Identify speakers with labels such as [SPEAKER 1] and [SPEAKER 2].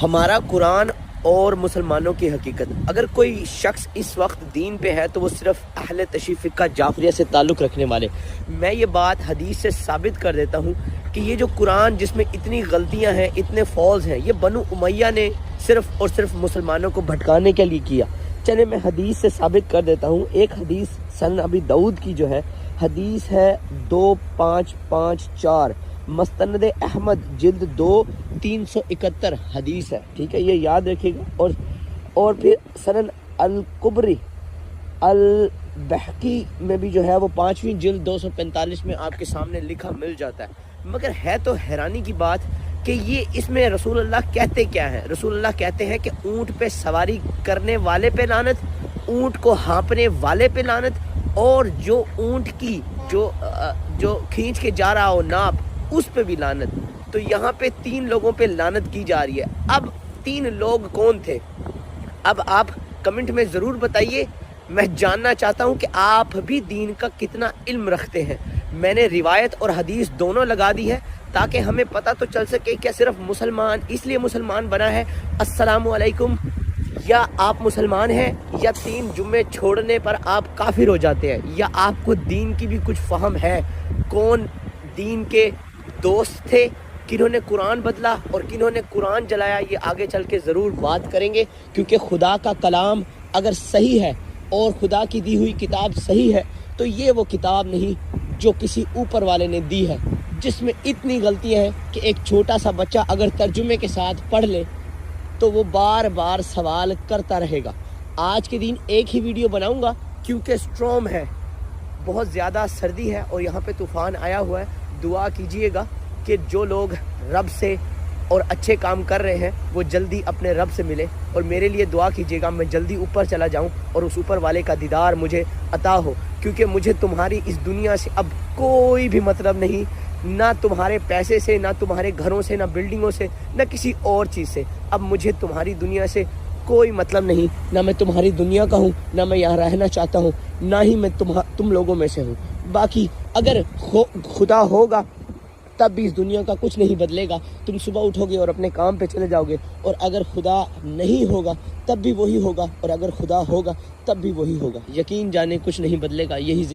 [SPEAKER 1] ہمارا قرآن اور مسلمانوں کی حقیقت۔ اگر کوئی شخص اس وقت دین پہ ہے تو وہ صرف اہل تشیع فقہ جعفریہ سے تعلق رکھنے والے۔ میں یہ بات حدیث سے ثابت کر دیتا ہوں کہ یہ جو قرآن جس میں اتنی غلطیاں ہیں، اتنے فالز ہیں، یہ بنو امیہ نے صرف اور صرف مسلمانوں کو بھٹکانے کے لیے کیا۔ چلے میں حدیث سے ثابت کر دیتا ہوں۔ ایک حدیث سنن ابی داؤد کی جو ہے حدیث ہے 2554، مستند احمد جلد 2 371 حدیث ہے، ٹھیک ہے، یہ یاد رکھیے گا۔ اور پھر سنن الکبری البحقی میں بھی جو ہے وہ 5ویں جلد 245 میں آپ کے سامنے لکھا مل جاتا ہے۔ مگر ہے تو حیرانی کی بات کہ یہ اس میں رسول اللہ کہتے کیا ہیں؟ رسول اللہ کہتے ہیں کہ اونٹ پہ سواری کرنے والے پہ لعنت، اونٹ کو ہانپنے والے پہ لعنت، اور جو اونٹ کی جو کھینچ کے جا رہا ہو ناپ، اس پہ بھی لعنت۔ تو یہاں پہ 3 لوگوں پہ لعنت کی جا رہی ہے۔ اب 3 لوگ کون تھے؟ اب آپ کمنٹ میں ضرور بتائیے، میں جاننا چاہتا ہوں کہ آپ بھی دین کا کتنا علم رکھتے ہیں۔ میں نے روایت اور حدیث دونوں لگا دی ہے تاکہ ہمیں پتہ تو چل سکے کہ صرف مسلمان اس لیے مسلمان بنا ہے السلام علیکم، یا آپ مسلمان ہیں، یا 3 جمعے چھوڑنے پر آپ کافر ہو جاتے ہیں، یا آپ کو دین کی بھی کچھ فہم ہے۔ کون دین کے دوست تھے، کنہوں نے قرآن بدلا اور کنہوں نے قرآن جلایا، یہ آگے چل کے ضرور بات کریں گے، کیونکہ خدا کا کلام اگر صحیح ہے اور خدا کی دی ہوئی کتاب صحیح ہے تو یہ وہ کتاب نہیں جو کسی اوپر والے نے دی ہے، جس میں اتنی غلطیاں ہیں کہ ایک چھوٹا سا بچہ اگر ترجمے کے ساتھ پڑھ لے تو وہ بار بار سوال کرتا رہے گا۔ آج کے دن ایک ہی ویڈیو بناؤں گا کیونکہ سٹرام ہے، بہت زیادہ سردی ہے اور یہاں پہ طوفان آیا ہوا ہے۔ دعا کیجئے گا کہ جو لوگ رب سے اور اچھے کام کر رہے ہیں وہ جلدی اپنے رب سے ملے، اور میرے لیے دعا کیجئے گا میں جلدی اوپر چلا جاؤں اور اس اوپر والے کا دیدار مجھے عطا ہو، کیونکہ مجھے تمہاری اس دنیا سے اب کوئی بھی مطلب نہیں، نہ تمہارے پیسے سے، نہ تمہارے گھروں سے، نہ بلڈنگوں سے، نہ کسی اور چیز سے۔ اب مجھے تمہاری دنیا سے کوئی مطلب نہیں، نہ میں تمہاری دنیا کا ہوں، نہ میں یہاں رہنا چاہتا ہوں، نہ ہی میں تم لوگوں میں سے ہوں۔ باقی اگر خدا ہوگا تب بھی اس دنیا کا کچھ نہیں بدلے گا، تم صبح اٹھو گے اور اپنے کام پہ چلے جاؤ گے، اور اگر خدا نہیں ہوگا تب بھی وہی ہوگا، اور اگر خدا ہوگا تب بھی وہی ہوگا۔ یقین جانے کچھ نہیں بدلے گا، یہی